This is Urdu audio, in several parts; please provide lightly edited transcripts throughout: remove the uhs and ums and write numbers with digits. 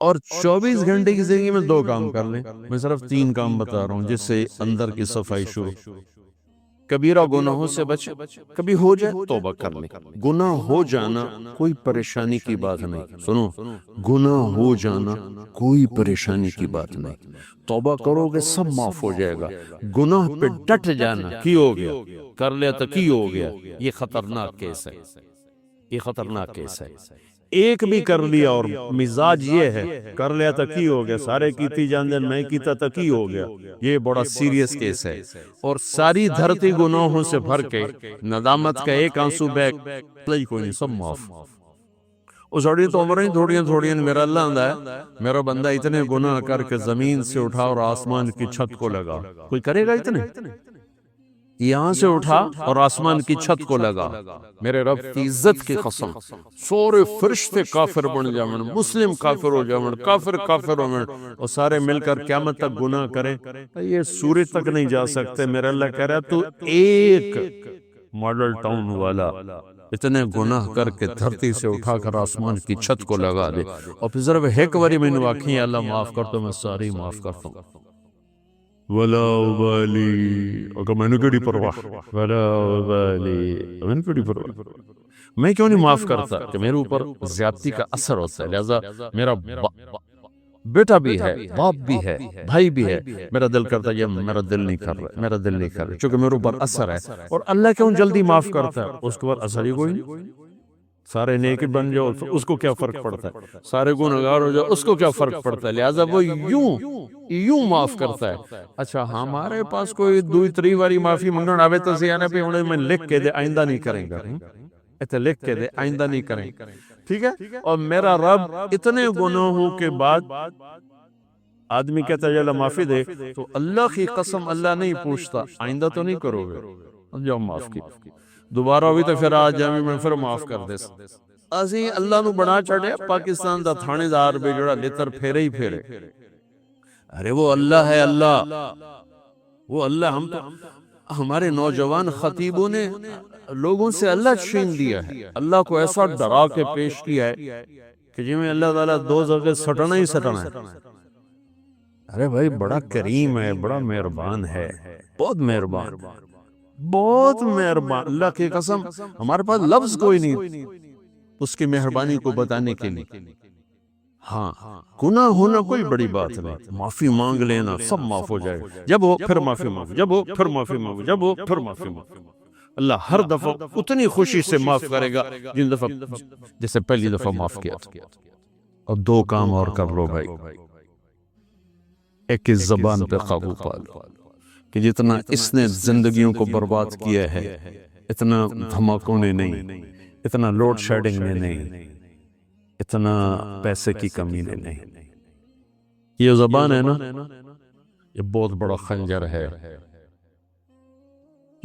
اور 24 گھنٹے کی زندگی میں 2 کام کر لیں. میں صرف 3 کام بتا رہا ہوں جس سے اندر کی صفائی شروع. کبیرہ گناہوں سے بچیں. کبھی ہو جائے توبہ کر لیں. گناہ ہو جانا کوئی پریشانی کی بات نہیں. سنو، گناہ ہو جانا کوئی پریشانی کی بات نہیں. توبہ کرو گے سب معاف ہو جائے گا. گناہ پہ ڈٹ جانا کی ہو گیا، کر لیا تو کی ہو گیا، یہ خطرناک کیس ہے. یہ خطرناک کیس ہے. ایک بھی کر لیا اور مزاج یہ ہے کر لیا تو کی ہو گیا، سارے کیتی جان دن میں کیتا تو کی ہو گیا، یہ بڑا سیریس کیس ہے. اور ساری دھرتی گناہوں سے بھر کے ندامت کا ایک آنسو بیگ کوئی نہیں، سب معاف. اس اڑی تو عمریں تھوڑیاں میرا اللہ آندہ ہے، میرا بندہ اتنے گناہ کر کے زمین سے اٹھا اور آسمان کی چھت کو لگا. کوئی کرے گا اتنے؟ یہاں سے اٹھا اور آسمان کی چھت کو لگا. میرے رب کی عزت کی قسم، سورے فرشتے کافر بن جاؤں، مسلم کافر ہو جاؤں، کافر ہو جاؤں، اور سارے مل کر قیامت تک گناہ کریں، یہ سورج تک نہیں جا سکتے. میرا اللہ کہہ رہا ہے تو ایک ماڈل ٹاؤن والا اتنے گناہ کر کے دھرتی سے اٹھا کر آسمان کی چھت کو لگا دے. اور پھر ضرب ایک باری میں نے آنکھیں اللہ معاف کر تو میں ساری معاف کرتا ہوں. ولا ابالی، اگر میں نے کیڑی پرواہ، ولا ابالی، میں نے کیڑی پرواہ. میں کیوں نہیں معاف کرتا؟ کہ میرے اوپر زیادتی کا اثر ہوتا ہے، لہذا میرا بیٹا بھی ہے، باپ بھی ہے، بھائی بھی ہے، میرا دل کرتا ہے یہ میرا دل نہیں کر رہا، میرا دل نہیں کر رہا، چونکہ میرے اوپر اثر ہے. اور اللہ کیوں جلدی معاف کرتا ہے؟ اس کے بعد اثر ہی کوئی نہیں. سارے نیک بن جاؤ اس کو کیا فرق پڑتا ہے، سارے گنہگار ہو جاؤ اس کو کیا فرق پڑتا ہے. لہذا وہ یوں معاف کرتا ہے. اچھا ہمارے پاس کوئی 2-3 باری معافی منگن آوے تو زیانہ پہ انہیں میں لکھ کے دے آئندہ نہیں کریں گا، ایتے لکھ کے دے آئندہ نہیں کریں. ٹھیک ہے. اور میرا رب اتنے گناہوں کے بعد آدمی کہتا ہے اللہ معافی دے، تو اللہ کی قسم اللہ نہیں پوچھتا آئندہ تو نہیں کرو گے، جاؤ معاف کی. دوبارہ ہوئی تو پھر آج جامعہ میں پھر معاف کر دے. اسی اللہ نو بنا چڑھے پاکستان دا تھانے دار بھی جڑا لتر پھیرے ہی پھیرے. ارے وہ اللہ ہے، اللہ وہ اللہ. ہم تو ہمارے نوجوان خطیبوں نے لوگوں سے اللہ چھین دیا ہے، اللہ کو ایسا ڈرا کے پیش کیا ہے کہ جی میں اللہ تعالیٰ دوزخ کے سٹنا ہی سٹنا ہے. ارے بھائی بڑا کریم ہے، بڑا مہربان ہے، بہت مہربان، بہت مہربان. اللہ کی قسم ہمارے پاس لفظ کوئی نہیں اس کی مہربانی کو بتانے کے لیے. ہاں گناہ ہونا کوئی بڑی بات نہیں، معافی مانگ لینا سب معاف ہو جائے. جب ہو پھر معافی مانگو، جب ہو پھر معافی مانگو، جب ہو پھر معافی مانگو. اللہ ہر دفعہ اتنی خوشی سے معاف کرے گا جن دفعہ جیسے پہلی دفعہ معاف کیا تھا. اور 2 کام اور کر لو بھائی. ایک اس زبان پہ قابو پا لو کہ جتنا اس نے زندگیوں کو برباد کیا ہے اتنا دھماکوں نے نہیں، اتنا لوڈ شیڈنگ نے نہیں، اتنا پیسے کی کمی نے نہیں. یہ زبان ہے نا، یہ بہت بڑا خنجر ہے،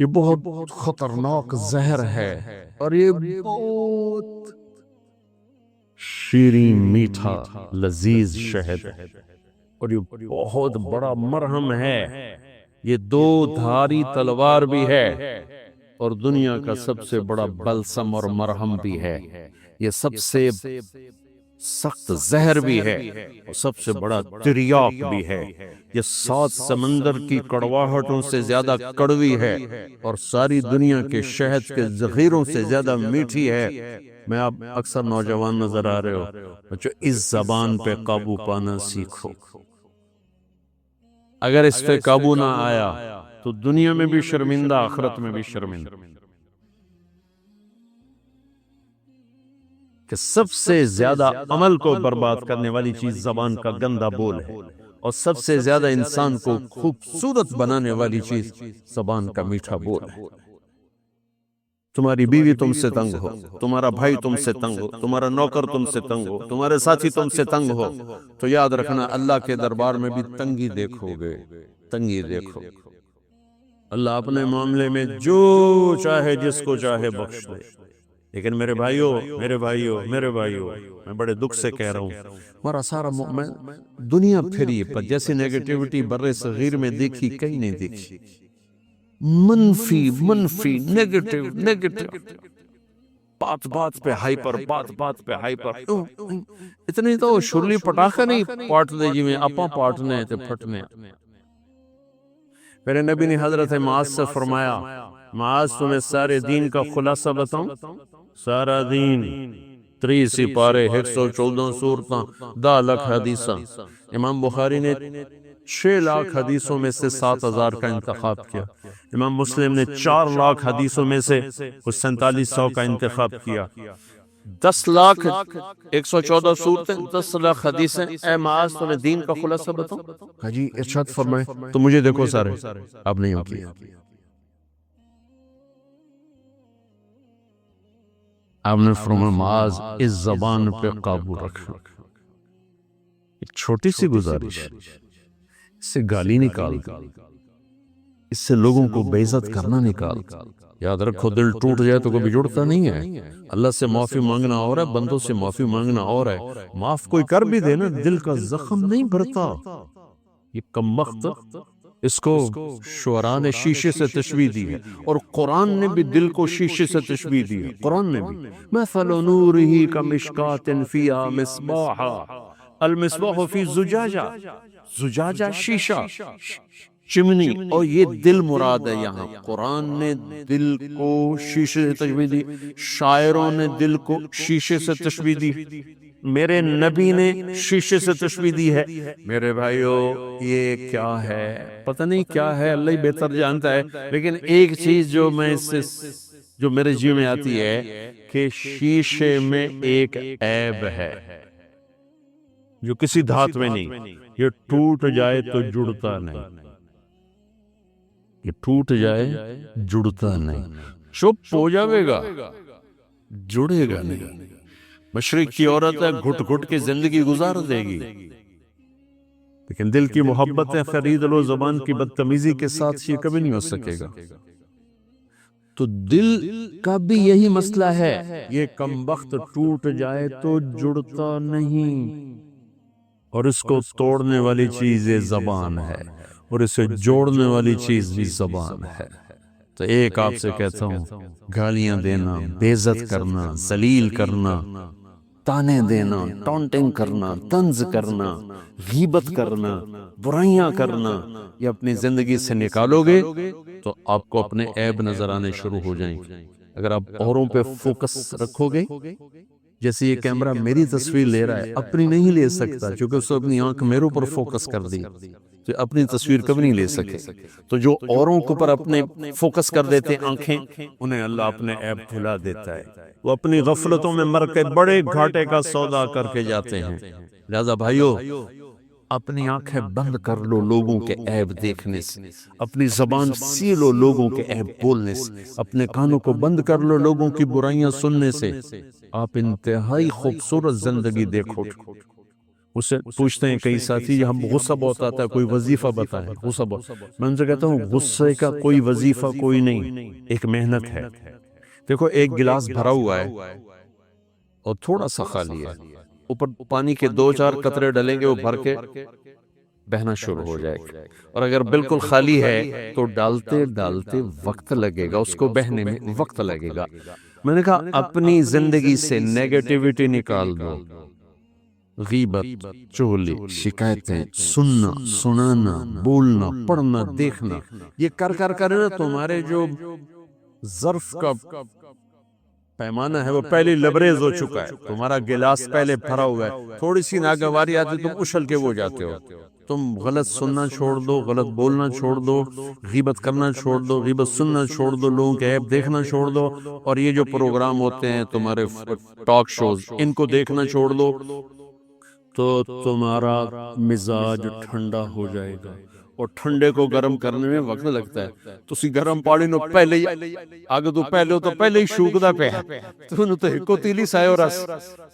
یہ بہت خطرناک زہر ہے، اور یہ بہت شیریں میٹھا لذیذ شہد ہے، اور یہ بہت بڑا مرہم ہے. یہ 2 دھاری تلوار بھی ہے اور دنیا کا سب سے بڑا بلسم اور مرہم بھی ہے. یہ سب سے سخت زہر بھی ہے اور سب سے بڑا تریاک بھی ہے. یہ 7 سمندر کی کڑواہٹوں سے زیادہ کڑوی ہے اور ساری دنیا کے شہد کے ذخیروں سے زیادہ میٹھی ہے. میں آپ اکثر نوجوان نظر آ رہے ہو بچو، اس زبان پہ قابو پانا سیکھو. اگر اس پہ قابو نہ آیا تو دنیا میں بھی شرمندہ، آخرت میں بھی شرمندہ. کہ سب سے زیادہ عمل کو برباد کرنے والی چیز زبان کا گندا بول ہے، اور سب سے زیادہ انسان کو خوبصورت بنانے والی چیز زبان کا میٹھا بول ہے. تمہاری بیوی تم سے تنگ ہو، تمہارا بھائی تم سے تنگ ہو، تمہارا نوکر تم سے تنگ ہو، تمہارے ساتھی تم سے تنگ ہو، تو یاد رکھنا اللہ کے دربار میں بھی تنگی دیکھو گے، تنگی دیکھو. اللہ اپنے معاملے میں جو چاہے جس کو چاہے بخش دے. لیکن میرے بھائیوں، میں بڑے دکھ سے کہہ رہا ہوں، ہمارا سارا دنیا پھری پر جیسی نیگیٹیوٹی بر صغیر میں دیکھی کہیں نہیں دیکھی. منفی نیگیٹیو. بات بات پہ ہائپر، بات بات پہ ہائپر، اتنی تو شرلی پٹاخہ نہیں پاٹ دے جی میں اپا پاٹنے تے پھٹنے۔ میرے نبی نے حضرت معاذ سے فرمایا، معاذ تمہیں سارے دین کا خلاصہ بتاؤں؟ سارا دین 30 پارے، 114 سورتاں، 10 لاکھ حدیثاں۔ امام بخاری نے 6 لاکھ حدیثوں میں سے 7000 کا انتخاب کیا، امام مسلم نے 4 لاکھ حدیثوں میں سے 4700 کا انتخاب کیا۔ 10 لاکھ 114 صورتیں، 10 لاکھ حدیثیں، اے معاذ تمہیں دین کا خلاصہ بتاؤں؟ کہا جی ارشاد فرمائے۔ تو مجھے دیکھو سارے، اب نہیں ہوگی۔ آپ نے فرمایا معاذ اس زبان پہ قابو رکھنا۔ ایک چھوٹی سی گزارش، اس سے گالی نکال، اس سے لوگوں کو بے عزت کرنا نکال۔ یاد رکھو دل ٹوٹ جائے تو کبھی جڑتا نہیں ہے۔ اللہ سے معافی مانگنا اور ہے، بندوں سے معافی مانگنا اور ہے۔ معاف کوئی کر بھی دے نا، دل کا زخم نہیں بھرتا۔ یہ کمبخت، اس کو شعراء نے شیشے سے تشبیہ دی ہے، اور قرآن نے بھی دل کو شیشے سے تشبیہ دی ہے۔ قرآن نے بھی مثل نورہ کمشکاۃ فیہا مصباح، المصباح فی زجاجہ، زجاجہ شیشہ، چمنی، اور یہ دل مراد ہے یہاں۔ قرآن نے دل کو شیشے سے تشبیہ دی، شاعروں نے دل کو شیشے سے تشبیہ دی، میرے نبی نے شیشے سے تشبیہ دی ہے۔ میرے بھائیو یہ کیا ہے؟ پتہ نہیں کیا ہے، اللہ ہی بہتر جانتا ہے، لیکن ایک چیز جو میں اس سے جو میرے جی میں آتی ہے کہ شیشے میں ایک عیب ہے جو کسی دھات میں نہیں، یہ ٹوٹ جائے تو جڑتا نہیں، یہ ٹوٹ جائے جڑتا نہیں، چپ ہو جاوے گا، جڑے گا نہیں۔ مشرق کی عورت ہے، گھٹ گھٹ کے زندگی گزار دے گی، لیکن دل کی محبتیں خرید لو زبان کی بدتمیزی کے ساتھ، یہ کبھی نہیں ہو سکے گا۔ تو دل کا بھی یہی مسئلہ ہے، یہ کمبخت ٹوٹ جائے تو جڑتا نہیں، اور اس کو توڑنے والی چیز یہ زبان ہے، اور اسے جوڑنے والی چیز بھی زبان ہے۔ تو ایک آپ سے کہتا ہوں، گالیاں دینا، بے عزت کرنا، ذلیل کرنا، تانے دینا، ٹانٹنگ کرنا، طنز کرنا، غیبت کرنا، برائیاں کرنا، یہ اپنی زندگی سے نکالو گے تو آپ کو اپنے عیب نظر آنے شروع ہو جائیں گے۔ اگر آپ اوروں پہ فوکس رکھو گے، جیسے یہ کیمرہ میری تصویر لے رہا ہے، اپنی نہیں لے سکتا کیونکہ اس نے اپنی آنکھ میرے اوپر فوکس کر دی، تو اپنی تصویر کبھی نہیں لے سکے۔ تو جو اوروں کے اوپر اپنے فوکس کر دیتے آنکھیں، انہیں اللہ اپنے عیب بھلا دیتا ہے، وہ اپنی غفلتوں میں مر کے بڑے گھاٹے کا سودا کر کے جاتے ہیں۔ لہذا بھائیو، اپنی آنکھیں بند کر لو لوگوں کے عیب دیکھنے سے، اپنی زبان سی لو لوگوں کے عیب بولنے سے، اپنے کانوں کو بند کر لو لوگوں کی برائیاں سننے سے، آپ انتہائی خوبصورت زندگی دیکھو گے۔ اسے پوچھتے ہیں کئی ساتھی، ہم غصہ بہت آتا ہے، کوئی وظیفہ بتائیں، غصہ بہت، میں ان سے کہتا ہوں غصے کا کوئی وظیفہ کوئی نہیں، ایک محنت ہے۔ دیکھو ایک گلاس بھرا ہوا ہے اور تھوڑا سا خالی ہے، اوپر پانی کے 2-4 قطرے ڈلیں گے، وہ بھر کے بہنا شروع ہو جائے گا، اور اگر بالکل خالی ہے تو ڈالتے ڈالتے وقت لگے گا، اس کو بہنے میں وقت لگے گا۔ میں نے کہا اپنی زندگی سے نیگیٹیوٹی نکال دو، غیبت، چغلی، شکایتیں، سننا، سنانا، بولنا، پڑھنا، دیکھنا، یہ کر کر کر تمہارے جو ظرف کا پیمانہ ہے وہ پہلے لبریز ہو چکا ہے، تمہارا گلاس پہلے بھرا ہوا ہے، تھوڑی سی ناگواری آتی تم اچھل کے وہ جاتے ہو۔ تم غلط سننا چھوڑ دو، غلط بولنا چھوڑ دو، غیبت کرنا چھوڑ دو، غیبت سننا چھوڑ دو، لوگوں کے عیب دیکھنا چھوڑ دو، اور یہ جو پروگرام ہوتے ہیں تمہارے ٹاک شوز، ان کو دیکھنا چھوڑ دو، تو تمہارا مزاج ٹھنڈا ہو جائے گا، اور ٹھنڈے کو گرم کرنے میں وقت لگتا ہے۔ تسی گرم پانی نو پہلے ہی آگے تو پہلے ہی شوکدا پہ ہے، تو انہوں تو ہکو تیلی سایو رس،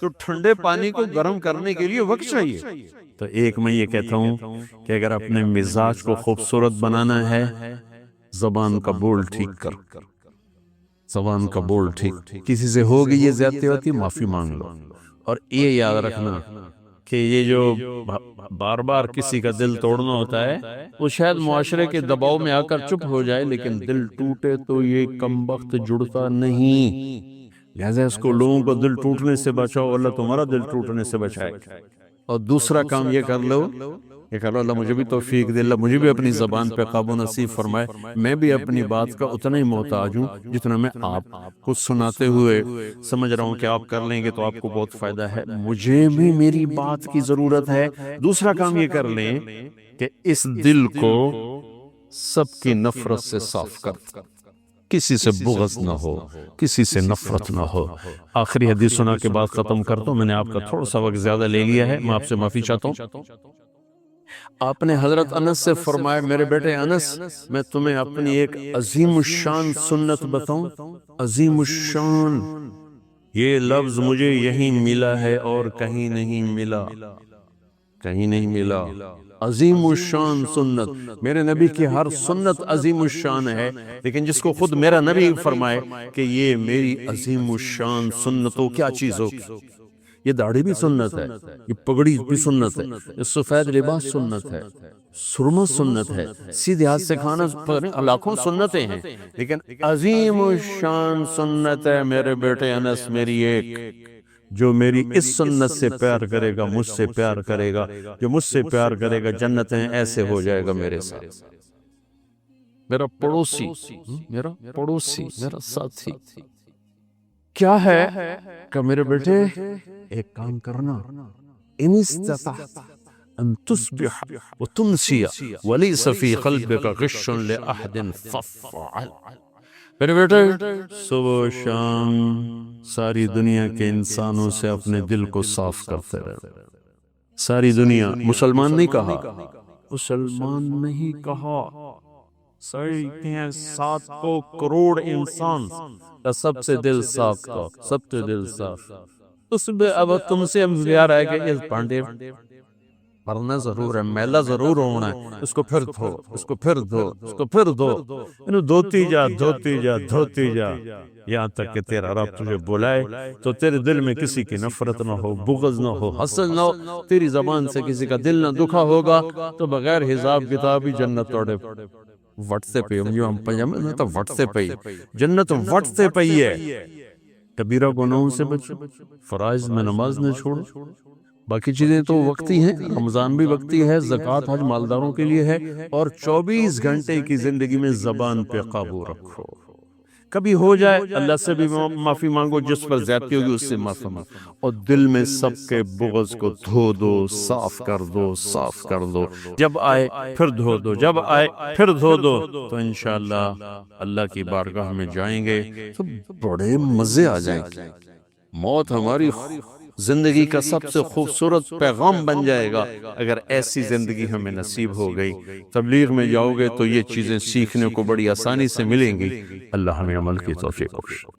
تو ٹھنڈے پانی کو گرم کرنے کے لیے وقت چاہیے۔ تو ایک میں یہ کہتا ہوں کہ اگر اپنے مزاج کو خوبصورت بنانا ہے، زبان کا بول ٹھیک کر، زبان کا بول ٹھیک، کسی سے ہوگی یہ زیادتی ہوتی معافی مانگ لو، اور یہ یاد رکھنا کہ یہ جو بار بار کسی کا دل توڑنا ہوتا ہے وہ شاید معاشرے کے دباؤ میں آ کر چپ ہو جائے، لیکن دل ٹوٹے تو یہ کمبخت جڑتا نہیں۔ لہذا اس کو لوگوں کو دل ٹوٹنے سے بچاؤ، اللہ تمہارا دل ٹوٹنے سے بچائے. اور دوسرا کام یہ کر لو، یہ کہہ لو اللہ مجھے بھی توفیق دے، اللہ مجھے بھی اپنی زبان پہ قابو نصیب فرمائے، میں بھی اپنی بات کا اتنا ہی محتاج ہوں جتنا میں آپ کو سناتے ہوئے سمجھ رہا ہوں کہ آپ کر لیں گے تو آپ کو بہت فائدہ ہے، مجھے بھی میری بات کی ضرورت ہے. دوسرا کام یہ کر لیں کہ اس دل کو سب کی نفرت سے صاف کر، کسی سے بغض نہ ہو، کسی سے نفرت نہ ہو. آخری حدیث سنا کے بعد ختم کرتا ہوں، میں نے آپ کا تھوڑا سا وقت زیادہ لے لیا ہے، میں آپ سے معافی چاہتا ہوں. آپ نے حضرت انس سے فرمایا میرے بیٹے انس، میں تمہیں اپنی ایک عظیم الشان سنت بتاؤں. عظیم الشان یہ لفظ مجھے یہیں ملا ہے اور کہیں نہیں ملا، کہیں نہیں ملا. عظیم الشان سنت، میرے نبی کی ہر سنت عظیم الشان ہے، لیکن جس کو خود میرا نبی فرمائے کہ یہ میری عظیم الشان سنت ہو، کیا چیز ہو؟ یہ داڑھی بھی سنت ہے، یہ پگڑی بھی سنت ہے، یہ سفید لباس سنت ہے، سرما سنت ہے، سیدھے ہاتھ سے کھانا، لاکھوں سنتیں ہیں، لیکن عظیم الشان سنت ہے میرے بیٹے انس میری ایک. جو میری اس سنت سے پیار کرے گا مجھ سے پیار کرے گا، جو مجھ سے پیار کرے گا جنتیں ایسے ہو جائے گا میرے ساتھ. میرا پڑوسی، میرا پڑوسی، میرا ساتھی کیا ہے کہ میرے بیٹے ایک کام کرنا، ان استطعت ان تصبح وتمسی وليس في قلبك غش لأحد فافعل. میرے بیٹے صبح و شام ساری دنیا کے انسانوں سے اپنے دل کو صاف کرتے رہے. ساری دنیا، مسلمان نہیں کہا، مسلمان نہیں کہا، 700 کروڑ انسان کا سب سے دل صاف تھا، سب سے دل صاف. اس میں اب تم سے ہم پیار آئے گا، یہ پانڈے پڑھنا ضرور ہے، میلا ضرور ہونا ہے، اس کو پھر دھو، اس کو پھر دھو، اس کو پھر دھو، انہوں دھوتی جا دھوتی جا دھوتی جا یہاں تک کہ تیرا رب تجھے بلائے تو تیرے دل میں کسی کی نفرت نہ ہو، بغض نہ ہو، حسد نہ ہو، تیری زبان سے کسی کا دل نہ دکھا ہوگا تو بغیر حساب کتاب ہی جنت توڑے وٹتے پہ ہم پنجاب میں تو وٹتے پہ جنت وٹتے پہ ہی ہے. کبیرہ گناہوں سے بچو، فرائض میں نماز نہ چھوڑو، باقی چیزیں تو وقتی ہیں، رمضان بھی وقتی ہے، زکوٰۃ حج مالداروں کے لیے ہے، اور 24 گھنٹے کی زندگی میں زبان پہ قابو رکھو. کبھی ہو جائے اللہ سے بھی معافی مانگو، جس پر زیادتی ہوگی اس سے معافی مانگو، اور دل میں سب کے بغض کو دھو دو، صاف کر دو، صاف کر دو. جب آئے پھر دھو دو، جب آئے پھر دھو دو، تو انشاءاللہ اللہ کی بارگاہ میں جائیں گے تو بڑے مزے آ جائیں گے. موت ہماری زندگی کا سب سے خوبصورت پیغام بن جائے گا اگر ایسی زندگی ہمیں نصیب ہو گئی. تبلیغ میں جاؤ گے تو یہ چیزیں سیکھنے کو بڑی آسانی سے ملیں گی. اللہ ہمیں عمل کی توفیق بخشے.